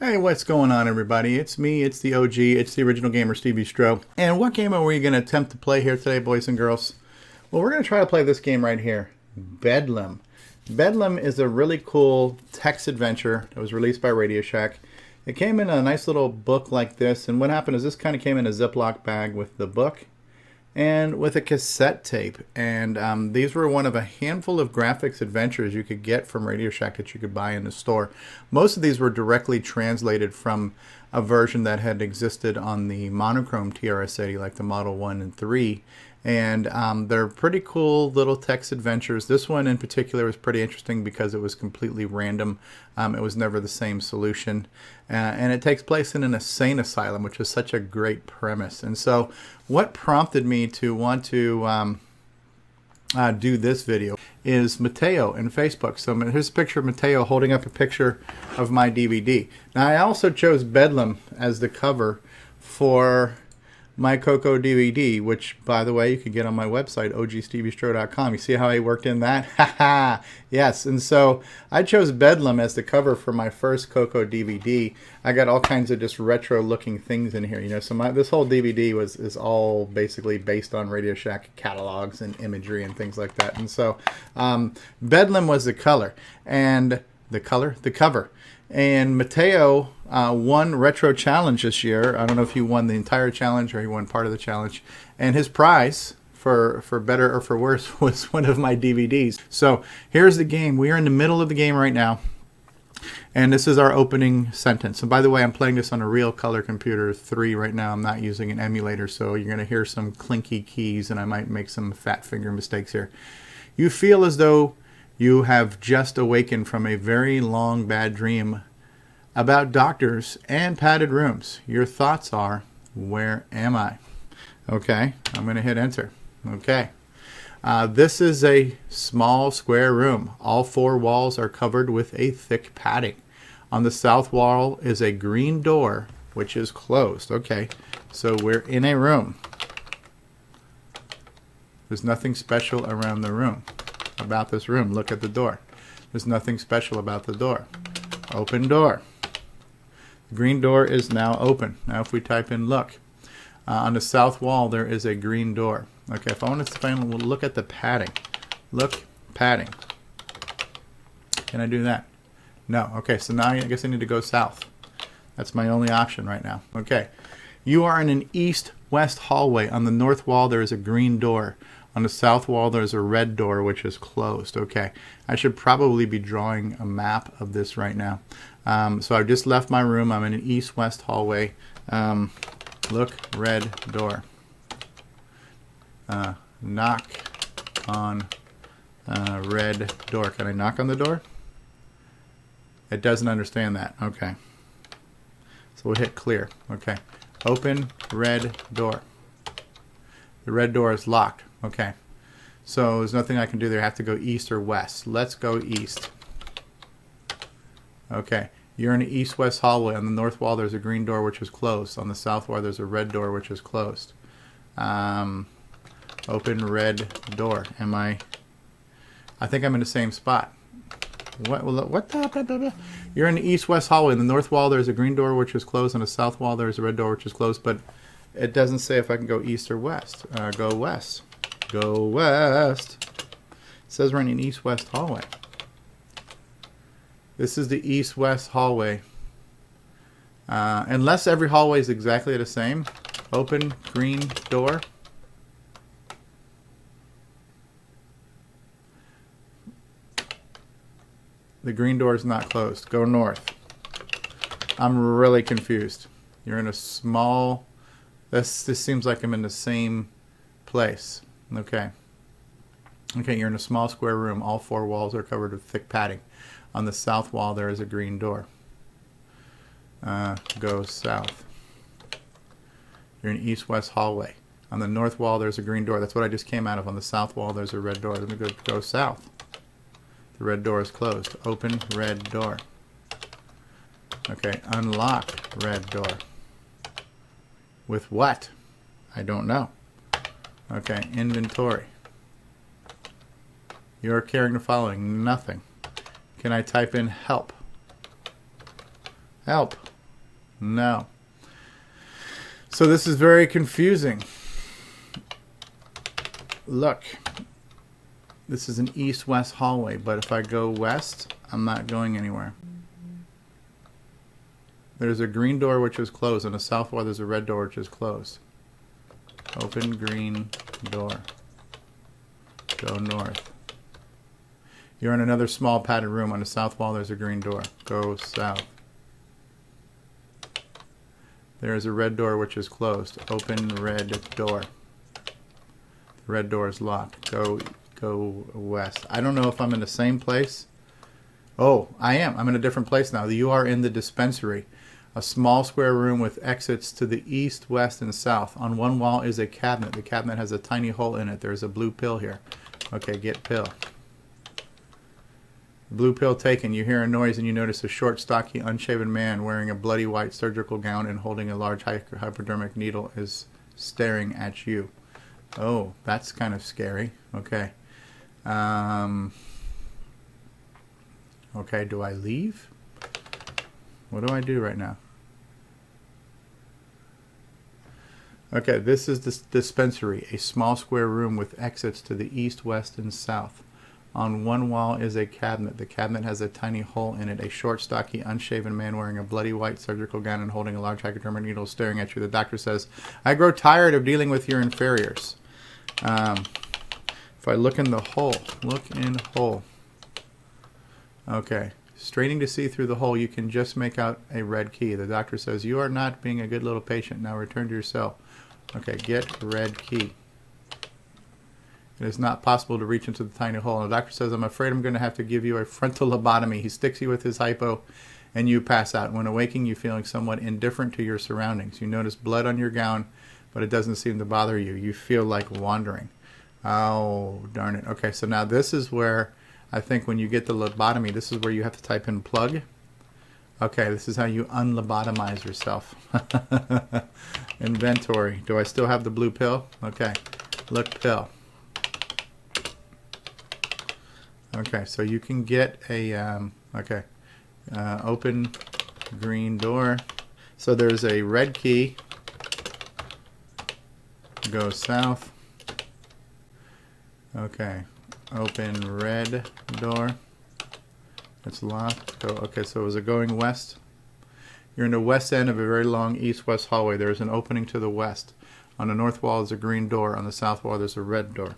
Hey, what's going on, everybody? It's me, it's the OG, it's the original gamer, Stevie Stroh. And what game are we going to attempt to play here today, boys and girls? Well, we're going to try to play this game right here, Bedlam. Bedlam is a really cool text adventure that was released by Radio Shack. It came in a nice little book like this, and what happened is this kind of came in a Ziploc bag with the book and with a cassette tape. And these were one of a handful of graphics adventures you could get from Radio Shack that you could buy in the store. Most of these were directly translated from a version that had existed on the monochrome TRS-80, like the Model 1 and 3. And they're pretty cool little text adventures. This one in particular was pretty interesting because it was completely random. It was never the same solution. And it takes place in an insane asylum, which is such a great premise. And so what prompted me to want to do this video is Mateo in Facebook. So here's a picture of Mateo holding up a picture of my DVD. Now I also chose Bedlam as the cover for my CoCo DVD, which, by the way, you can get on my website, ogsteviestroh.com. You see how I worked in that? Haha! Yes, and so I chose Bedlam as the cover for my first CoCo DVD. I got all kinds of just retro-looking things in here, you know. So this whole DVD is all basically based on Radio Shack catalogs and imagery and things like that. And so Bedlam was the color, and the cover. And Mateo won Retro Challenge this year. I don't know if he won the entire challenge or he won part of the challenge. And his prize, for better or for worse, was one of my DVDs. So here's the game. We are in the middle of the game right now. And this is our opening sentence. And by the way, I'm playing this on a real color computer 3 right now. I'm not using an emulator, so you're going to hear some clinky keys and I might make some fat finger mistakes here. You feel as though you have just awakened from a very long bad dream about doctors and padded rooms. Your thoughts are, where am I? Okay, I'm going to hit enter. Okay. This is a small square room. All 4 walls are covered with a thick padding. On the south wall is a green door, which is closed. Okay, so we're in a room. There's nothing special around the room. About this room. Look at the door. There's nothing special about the door. Open door. The green door is now open. Now if we type in look, on the south wall there is a green door. Okay, if I want to find, we'll look at the padding. Look, padding. Can I do that? No. Okay, so now I guess I need to go south. That's my only option right now. Okay, you are in an east-west hallway. On the north wall there is a green door. On the south wall, there's a red door, which is closed. Okay, I should probably be drawing a map of this right now. So I've just left my room. I'm in an east-west hallway. Look, red door. Knock on red door. Can I knock on the door? It doesn't understand that. Okay. So we'll hit clear. Okay. Open red door. The red door is locked. Okay, so there's nothing I can do there. I have to go east or west. Let's go east. Okay, you're in an east-west hallway. On the north wall, there's a green door, which is closed. On the south wall, there's a red door, which is closed. Open red door. I think I'm in the same spot. What the? You're in the east-west hallway. In the north wall, there's a green door, which is closed. On the south wall, there's a red door, which is closed. But it doesn't say if I can go east or west. Go west. Go west. It says we're in an east-west hallway. This is the east-west hallway. Unless every hallway is exactly the same. Open green door. The green door is not closed. Go north. I'm really confused. You're in a small... This seems like I'm in the same place. Okay. Okay, you're in a small square room. All 4 walls are covered with thick padding. On the south wall, there is a green door. Go south. You're in an east-west hallway. On the north wall, there's a green door. That's what I just came out of. On the south wall, there's a red door. Let me go south. The red door is closed. Open red door. Okay, unlock red door. With what? I don't know. Okay, inventory. You are carrying the following. Nothing. Can I type in help? Help. No. So this is very confusing. Look. This is an east-west hallway, but if I go west, I'm not going anywhere. There's a green door which is closed. On the south wall, there's a red door which is closed. Open green door. Go north. You're in another small padded room. On the south wall, there's a green door. Go south. There is a red door which is closed. Open red door. The red door is locked. Go west. I don't know if I'm in the same place. Oh, I am. I'm in a different place now. You are in the dispensary. A small square room with exits to the east, west, and south. On one wall is a cabinet. The cabinet has a tiny hole in it. There's a blue pill here. Okay, get pill. Blue pill taken. You hear a noise and you notice a short, stocky, unshaven man wearing a bloody white surgical gown and holding a large hypodermic needle is staring at you. Oh, that's kind of scary. Okay. Okay, do I leave? What do I do right now? Okay, this is the dispensary, a small square room with exits to the east, west, and south. On one wall is a cabinet. The cabinet has a tiny hole in it. A short, stocky, unshaven man wearing a bloody white surgical gown and holding a large hypodermic needle staring at you. The doctor says, I grow tired of dealing with your inferiors. If I look in the hole, Okay, straining to see through the hole, you can just make out a red key. The doctor says, you are not being a good little patient. Now return to your cell. Okay, get red key. It is not possible to reach into the tiny hole. And the doctor says, I'm afraid I'm going to have to give you a frontal lobotomy. He sticks you with his hypo, and you pass out. When awaking, you're feeling somewhat indifferent to your surroundings. You notice blood on your gown, but it doesn't seem to bother you. You feel like wandering. Oh, darn it. Okay, so now this is where I think when you get the lobotomy, this is where you have to type in plug. Okay, this is how you unlobotomize yourself. Inventory. Do I still have the blue pill? Okay, look pill. Okay, so you can get a, open green door. So there's a red key. Go south. Okay, open red door. It's locked. Go, okay, so is it going west? You're in the west end of a very long east-west hallway. There is an opening to the west. On the north wall is a green door. On the south wall there's a red door.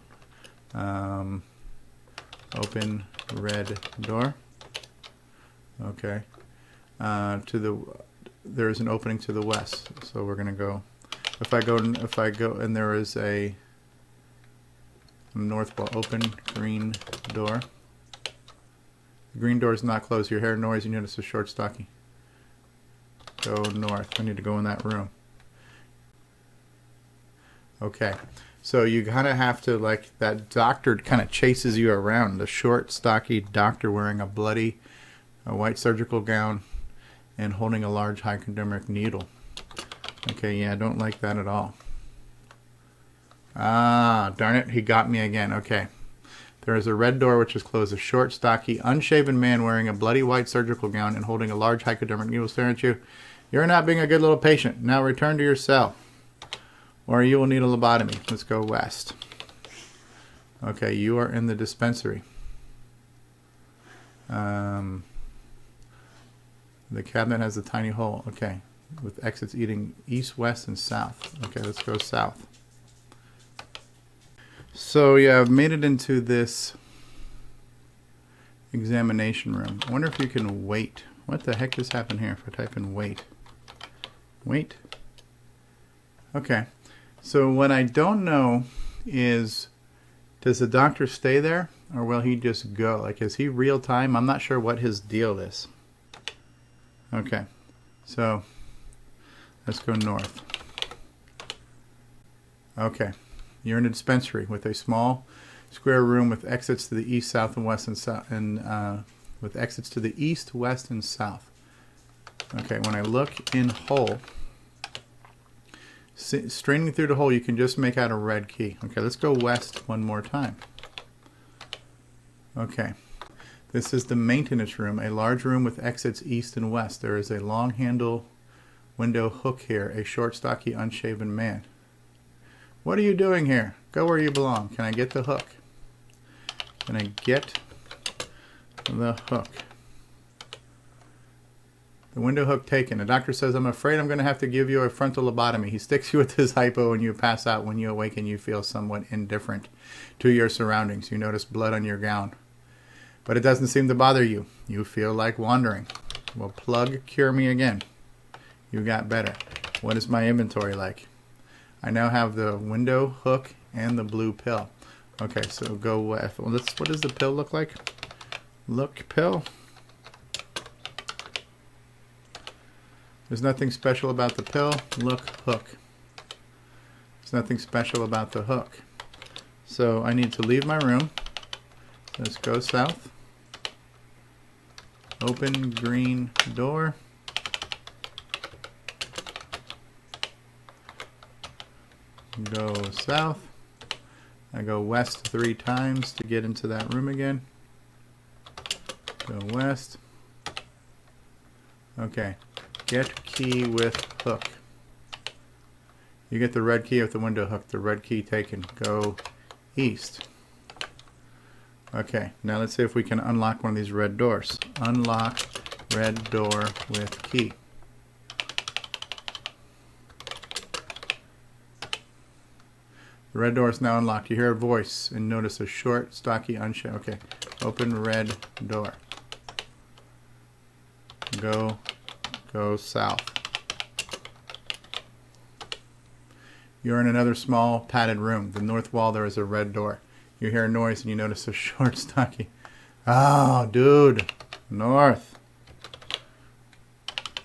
Open red door. Okay. There is an opening to the west. So we're gonna go. If I go, and there is a north wall. Open green door. The green door is not closed. You hear noise. You notice a short, stocky. Go north. I need to go in that room. Okay. So you kind of have to, like, that doctor kind of chases you around. The short, stocky doctor wearing a bloody white surgical gown and holding a large hypodermic needle. Okay, yeah, I don't like that at all. Ah, darn it, he got me again. Okay. There is a red door which is closed. A short, stocky, unshaven man wearing a bloody white surgical gown and holding a large hypodermic needle staring at you. You're not being a good little patient. Now return to your cell, or you will need a lobotomy. Let's go west. Okay, you are in the dispensary. The cabinet has a tiny hole. Okay, with exits eating east, west, and south. Okay, let's go south. So yeah, I've made it into this examination room. I wonder if you can wait. What the heck just happened here if I type in wait? Wait. Okay. So what I don't know is, does the doctor stay there or will he just go? Like, is he real time? I'm not sure what his deal is. Okay. So let's go north. Okay. You're in a dispensary with a small square room with exits to the east, south, and west, and south, and with exits to the east, west, and south. Okay, when I look in hole, straining through the hole, you can just make out a red key. Okay, let's go west one more time. Okay, this is the maintenance room, a large room with exits east and west. There is a long handle Window hook here. A short, stocky, unshaven man. What are you doing here? Go where you belong. Can I get the hook? Can I get the hook? The window hook taken. The doctor says, I'm afraid I'm going to have to give you a frontal lobotomy. He sticks you with his hypo and you pass out. When you awaken, you feel somewhat indifferent to your surroundings. You notice blood on your gown. But it doesn't seem to bother you. You feel like wandering. Well, plug, cure me again. You got better. What is my inventory like? I now have the window hook and the blue pill. Okay, so go with, what does the pill look like? Look, pill. There's nothing special about the pill. Look, hook. There's nothing special about the hook. So I need to leave my room. Let's go south. Open green door. Go south. I go west 3 times to get into that room again. Go west. Okay. Get key with hook. You get the red key with the window hook. The red key taken. Go east. Okay, now let's see if we can unlock one of these red doors. Unlock red door with key. The red door is now unlocked. You hear a voice and notice a short, stocky, unshaven. Okay, open red door. Go south. You're in another small padded room. The north wall there is a red door. You hear a noise and you notice a short, stocky. Oh, dude. North.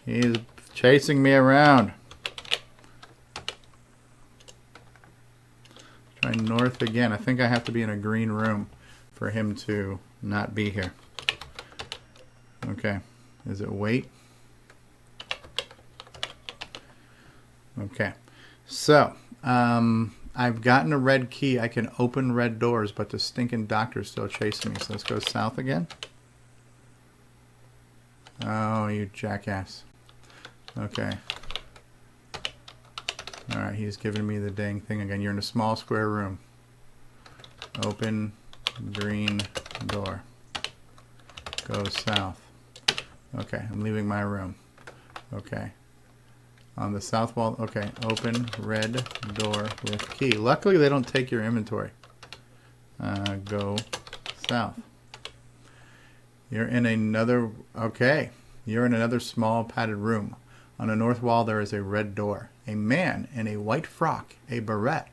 He's chasing me around. Try north again. I think I have to be in a green room for him to not be here. Okay. Is it wait? Okay. So, I've gotten a red key. I can open red doors, but the stinking doctor's still chasing me. So let's go south again. Oh, you jackass. Okay. Alright, he's giving me the dang thing again. You're in a small square room. Open green door. Go south. Okay, I'm leaving my room. Okay. On the south wall, okay, open red door with key. Luckily, they don't take your inventory. Go south. You're in another, okay, you're in another small padded room. On the north wall, there is a red door. A man in a white frock, a beret,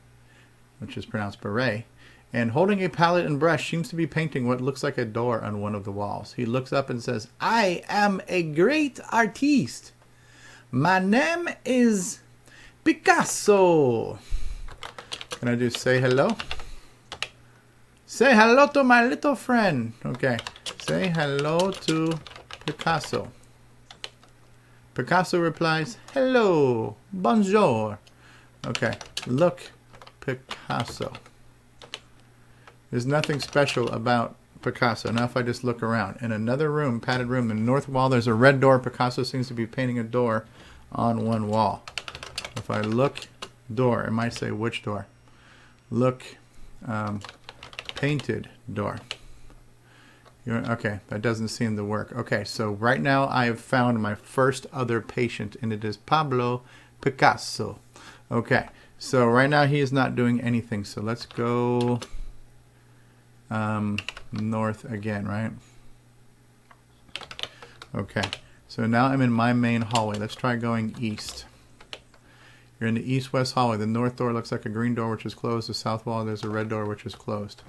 which is pronounced beret, and holding a palette and brush seems to be painting what looks like a door on one of the walls. He looks up and says, I am a great artiste. My name is Picasso. Can I just say hello? Say hello to my little friend. Okay. Say hello to Picasso. Picasso replies, hello, bonjour. Okay. Look, Picasso. There's nothing special about Picasso. Now if I just look around. In another room, padded room, in the north wall, there's a red door. Picasso seems to be painting a door on one wall. If I look, door, it might say which door. Look, painted door. Okay, that doesn't seem to work. Okay, so right now I have found my first other patient, and it is Pablo Picasso. Okay, so right now he is not doing anything. So let's go north again, right? Okay, so now I'm in my main hallway. Let's try going east. You're in the east-west hallway. The north door looks like a green door, which is closed. The south wall, there's a red door, which is closed.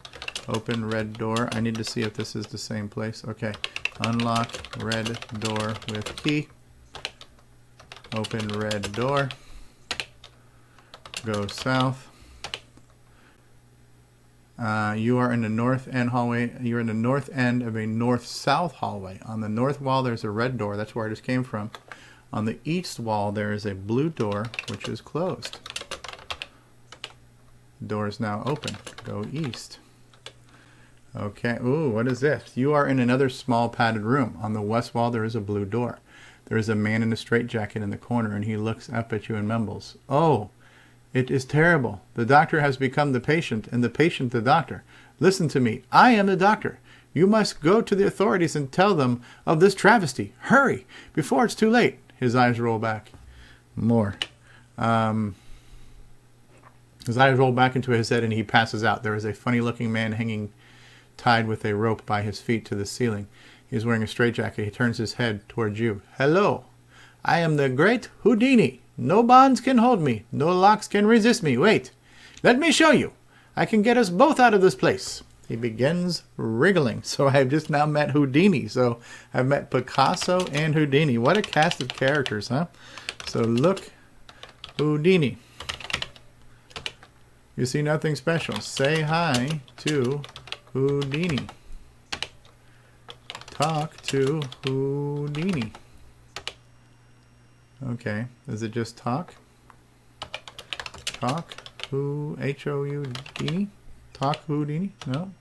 Open red door. I need to see if this is the same place. Okay. Unlock red door with key. Open red door. Go south. You are in the north end hallway. You're in the north end of a north-south hallway. On the north wall, there's a red door. That's where I just came from. On the east wall, there is a blue door, which is closed. The door is now open. Go east. Okay. Ooh, what is this? You are in another small padded room. On the west wall, there is a blue door. There is a man in a straitjacket in the corner, and he looks up at you and mumbles, "Oh, it is terrible. The doctor has become the patient, and the patient the doctor. Listen to me. I am the doctor. You must go to the authorities and tell them of this travesty. Hurry, before it's too late." His eyes roll back. More. His eyes roll back into his head, and he passes out. There is a funny-looking man hanging tied with a rope by his feet to the ceiling. He is wearing a straitjacket. He turns his head towards you. "Hello. I am the great Houdini. No bonds can hold me. No locks can resist me. Wait. Let me show you. I can get us both out of this place." He begins wriggling. So I have just now met Houdini. So I've met Picasso and Houdini. What a cast of characters, huh? So look, Houdini. You see nothing special. Say hi to Houdini. Talk to Houdini. Okay, is it just talk? Talk H-O-U-D-I-N-I? Talk Houdini? No?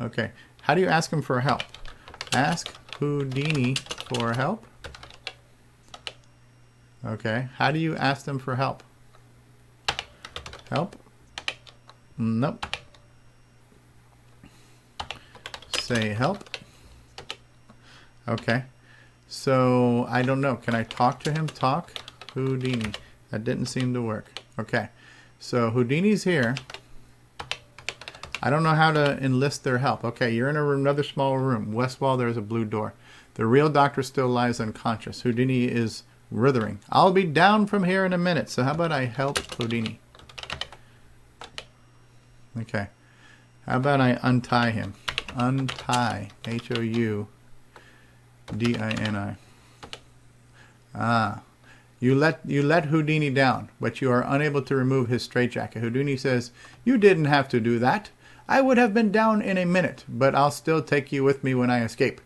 Okay, how do you ask him for help? Ask Houdini for help? Okay, how do you ask them for help? Help? Nope. Say help. Okay. So, I don't know. Can I talk to him? Talk Houdini. That didn't seem to work. Okay. So, Houdini's here. I don't know how to enlist their help. Okay, you're in another small room. West wall, there's a blue door. The real doctor still lies unconscious. Houdini is writhing. "I'll be down from here in a minute." So, how about I help Houdini? Okay. How about I untie him? Untie. H-O-U-D-I-N-I. Ah. You let Houdini down, but you are unable to remove his straitjacket. Houdini says, "You didn't have to do that. I would have been down in a minute, but I'll still take you with me when I escape.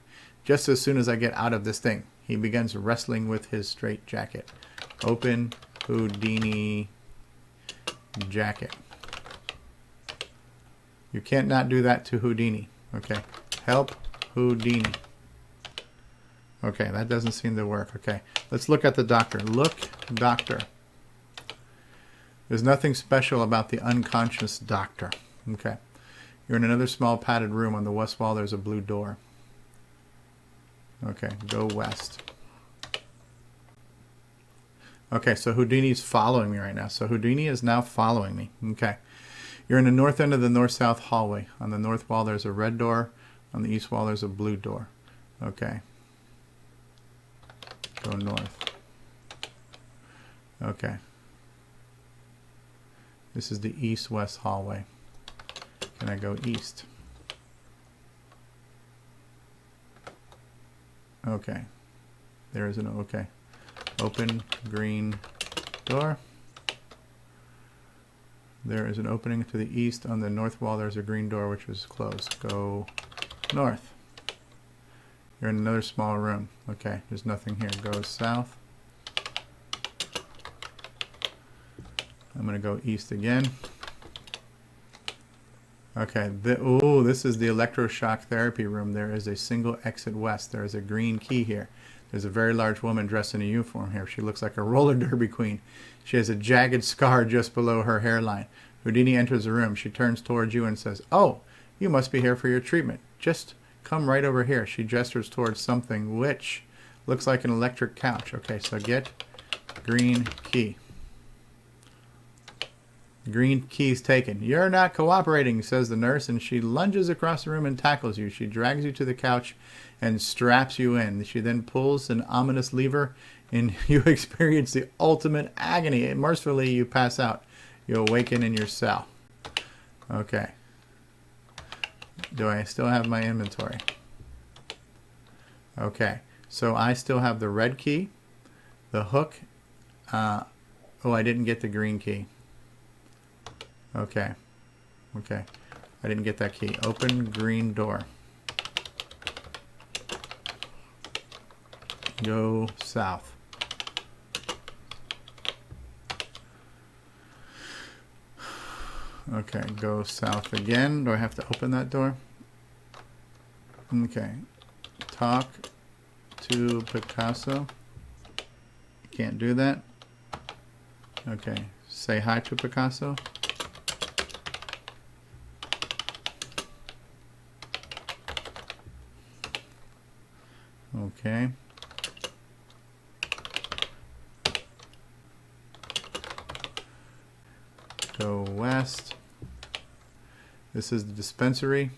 Just as soon as I get out of this thing." He begins wrestling with his straitjacket. Open Houdini jacket. You can't not do that to Houdini. Okay. Help Houdini. Okay, that doesn't seem to work. Okay. Let's look at the doctor. Look, doctor. There's nothing special about the unconscious doctor. Okay. You're in another small padded room. On the west wall, there's a blue door. Okay, go west. Okay, so Houdini's following me right now. So Houdini is now following me. Okay. You're in the north end of the north-south hallway. On the north wall, there's a red door. On the east wall, there's a blue door. Okay. Go north. Okay. This is the east-west hallway. Can I go east? Okay. There is an okay. Open green door. There is an opening to the east. On the north wall, there's a green door which is closed. Go north. You're in another small room. Okay, there's nothing here. Go south. I'm going to go east again. Okay, this is the electroshock therapy room. There is a single exit west. There is a green key here. There's a very large woman dressed in a uniform here. She looks like a roller derby queen. She has a jagged scar just below her hairline. Houdini enters the room. She turns towards you and says, "Oh, you must be here for your treatment. Just come right over here." She gestures towards something which looks like an electric couch. Okay, so get green key. Green key's taken. "You're not cooperating," says the nurse, and she lunges across the room and tackles you. She drags you to the couch and straps you in. She then pulls an ominous lever, and you experience the ultimate agony. And mercifully, you pass out. You awaken in your cell. Okay. Do I still have my inventory? Okay. So I still have the red key, the hook. Oh, I didn't get the green key. Okay. Okay. I didn't get that key. Open green door. Go south. Okay, go south again. Do I have to open that door? Okay. Talk to Picasso. Can't do that. Okay. Say hi to Picasso. Okay. Go west. This is the dispensary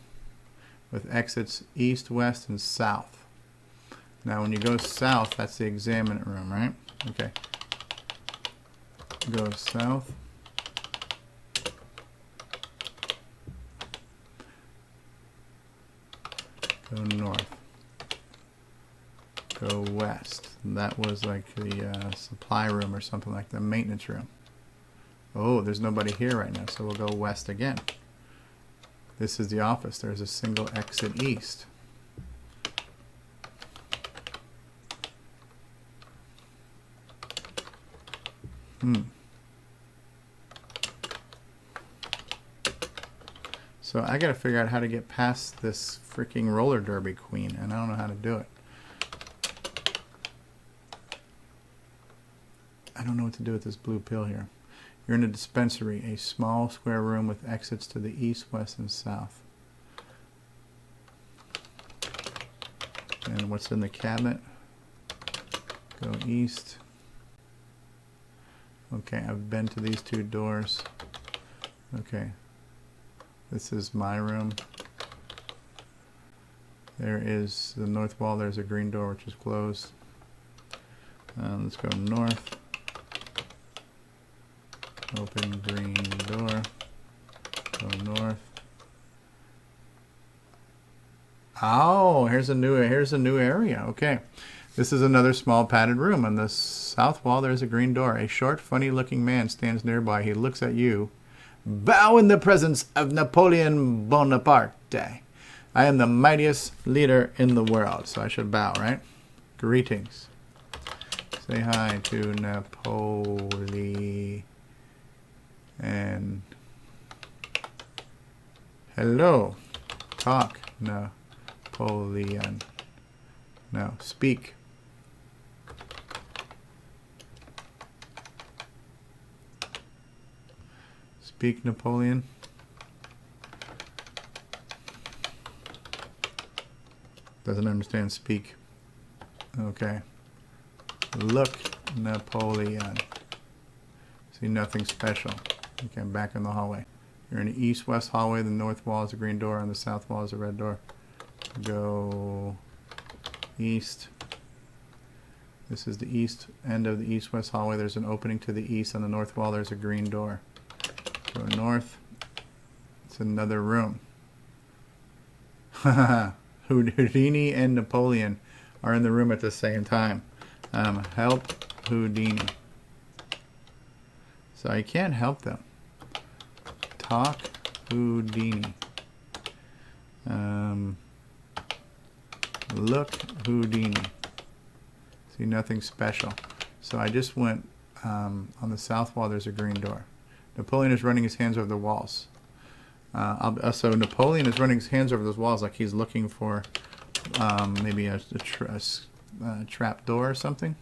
with exits east, west, and south. Now when you go south, that's the examiner room, right? Okay. Go south. Go north. Go west. That was like the supply room or something like the maintenance room. Oh, there's nobody here right now, so we'll go west again. This is the office. There's a single exit east. So I gotta figure out how to get past this freaking roller derby queen, and I don't know how to do it. I don't know what to do with this blue pill here. You're in a dispensary, a small square room with exits to the east, west, and south. And what's in the cabinet? Go east. Okay, I've been to these two doors. Okay. This is my room. There is the north wall. There's a green door which is closed. Let's go north. Open green door. Go north. Oh, here's a new area. Okay. This is another small padded room. On the south wall there's a green door. A short, funny looking man stands nearby. He looks at you. Bow in the presence of Napolen Bonaparte. I am the mightiest leader in the world. So I should bow, right? Greetings. Say hi to Napoleon. And hello. Talk. Napoleon. No. Speak. Speak, Napoleon. Doesn't understand speak. Okay. Look, Napoleon. See nothing special. Okay, I'm back in the hallway. You're in the east-west hallway. The north wall is a green door, and the south wall is a red door. Go east. This is the east end of the east-west hallway. There's an opening to the east. On the north wall, there's a green door. Go north. It's another room. Houdini and Napoleon are in the room at the same time. Help Houdini. So I can't help them. Talk Houdini. Look Houdini. See nothing special. So I just went on the south wall. There's a green door. Napoleon is running his hands over the walls. So Napoleon is running his hands over those walls like he's looking for maybe a trap door or something.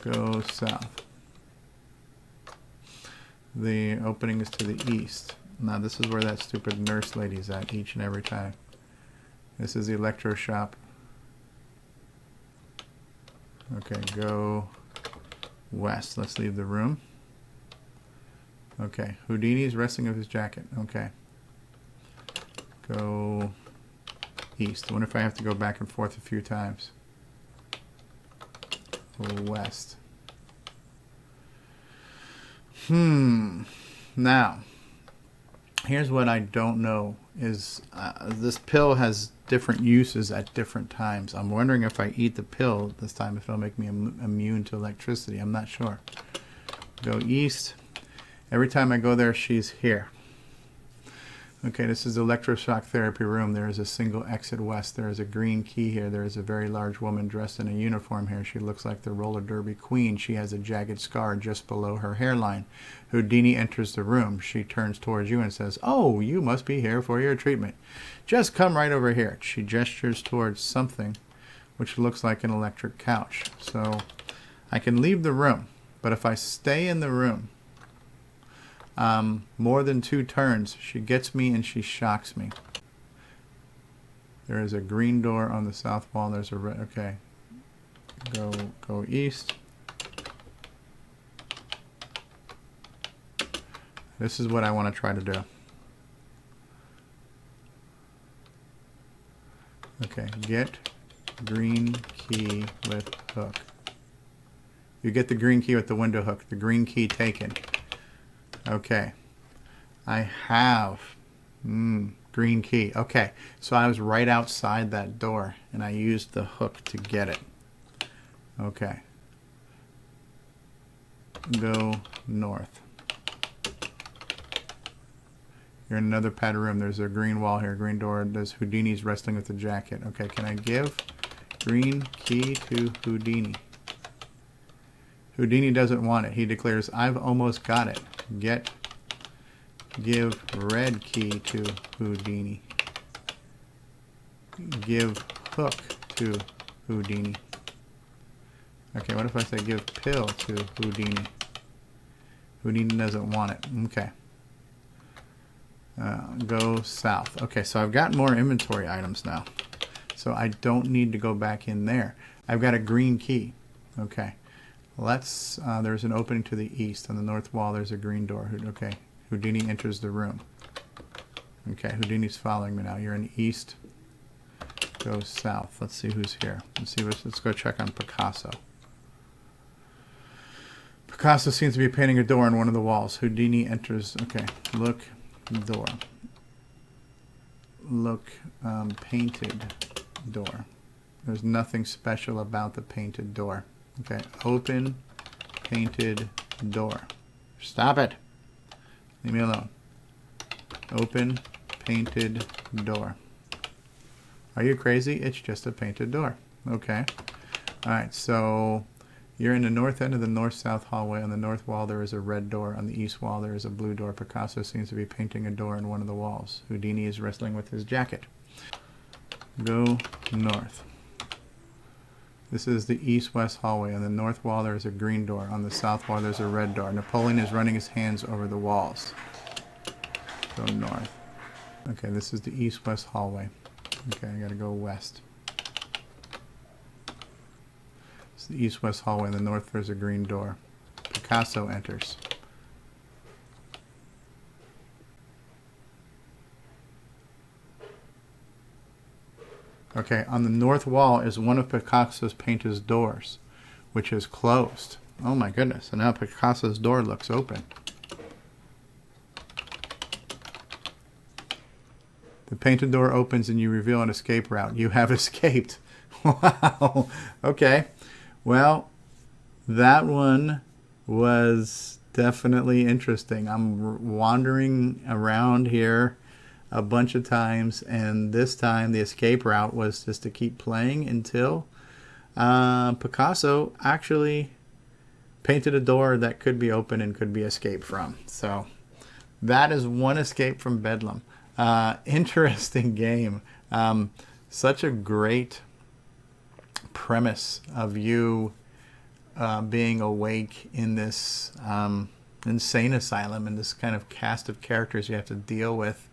Go south. The opening is to the east. Now this is where that stupid nurse lady's at each and every time. This is the electro shop. Okay, go west. Let's leave the room. Okay, Houdini's resting of his jacket. Okay. Go east. I wonder if I have to go back and forth a few times. Go west. Now, here's what I don't know is this pill has different uses at different times. I'm wondering if I eat the pill this time, if it'll make me immune to electricity. I'm not sure. Go east. Every time I go there, she's here. Okay, this is the electroshock therapy room. There is a single exit west. There is a green key here. There is a very large woman dressed in a uniform here. She looks like the roller derby queen. She has a jagged scar just below her hairline. Houdini enters the room. She turns towards you and says, "Oh, you must be here for your treatment. Just come right over here." She gestures towards something which looks like an electric couch. So I can leave the room, but if I stay in the room more than 2 turns, she gets me and she shocks me. There is a green door on the south wall. There's a red. Okay. Go east. This is what I want to try to do. Okay, get green key with hook. You get the green key with the window hook. The green key taken. Okay. I have green key. Okay, so I was right outside that door and I used the hook to get it. Okay. Go north. You're in another padded room. There's a green wall here, green door. There's Houdini's wrestling with the jacket. Okay, can I give green key to Houdini? Houdini doesn't want it. He declares, I've almost got it. Give red key to Houdini. Give hook to Houdini. Okay, what if I say give pill to Houdini? Houdini doesn't want it. Okay. Go south. Okay, so I've got more inventory items now. So I don't need to go back in there. I've got a green key. Okay. Let's, there's an opening to the east. On the north wall, there's a green door. Okay. Houdini enters the room. Okay, Houdini's following me now. You're in east. Go south. Let's see who's here. Let's go check on Picasso. Picasso seems to be painting a door on one of the walls. Houdini enters. Okay, look, door. Look, painted door. There's nothing special about the painted door. Okay, open painted door. Stop it. Leave me alone. Open painted door. Are you crazy? It's just a painted door. Okay. Alright, so you're in the north end of the north-south hallway. On the north wall there is a red door. On the east wall there is a blue door. Picasso seems to be painting a door in one of the walls. Houdini is wrestling with his jacket. Go north. This is the east-west hallway. On the north wall there is a green door. On the south wall there's a red door. Napoleon is running his hands over the walls. Go north. Okay, this is the east-west hallway. Okay, I gotta go west. It's the east-west hallway. In the north there's a green door. Picasso enters. Okay, on the north wall is one of Picasso's painted doors, which is closed. Oh my goodness, and now Picasso's door looks open. The painted door opens and you reveal an escape route. You have escaped. Wow. Okay. Well, that one was definitely interesting. I'm wandering around here a bunch of times, and this time the escape route was just to keep playing until Picasso actually painted a door that could be open and could be escaped from. So that is one escape from Bedlam. Interesting game. Such a great premise of you being awake in this insane asylum and this kind of cast of characters you have to deal with.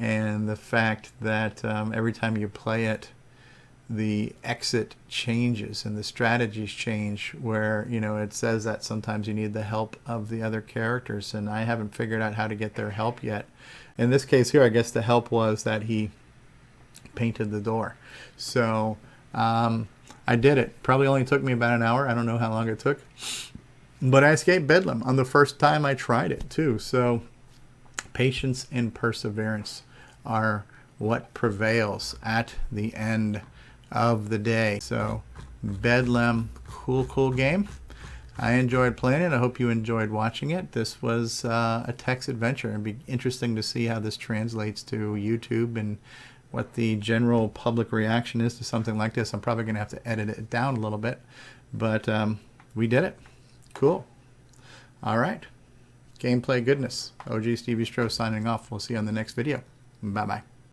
And the fact that every time you play it, the exit changes and the strategies change, where, you know, it says that sometimes you need the help of the other characters, and I haven't figured out how to get their help yet. In this case here, I guess the help was that he painted the door. So I did it. Probably only took me about an hour. I don't know how long it took. But I escaped Bedlam on the first time I tried it too. So patience and perseverance are what prevails at the end of the day. So Bedlam, cool game. I enjoyed playing it. I hope you enjoyed watching it. This was a text adventure. It'd be interesting to see how this translates to YouTube and what the general public reaction is to something like this. I'm probably going to have to edit it down a little bit, but we did it. Cool. All right. Gameplay goodness. OG Stevie Stroh signing off. We'll see you on the next video. Bye-bye.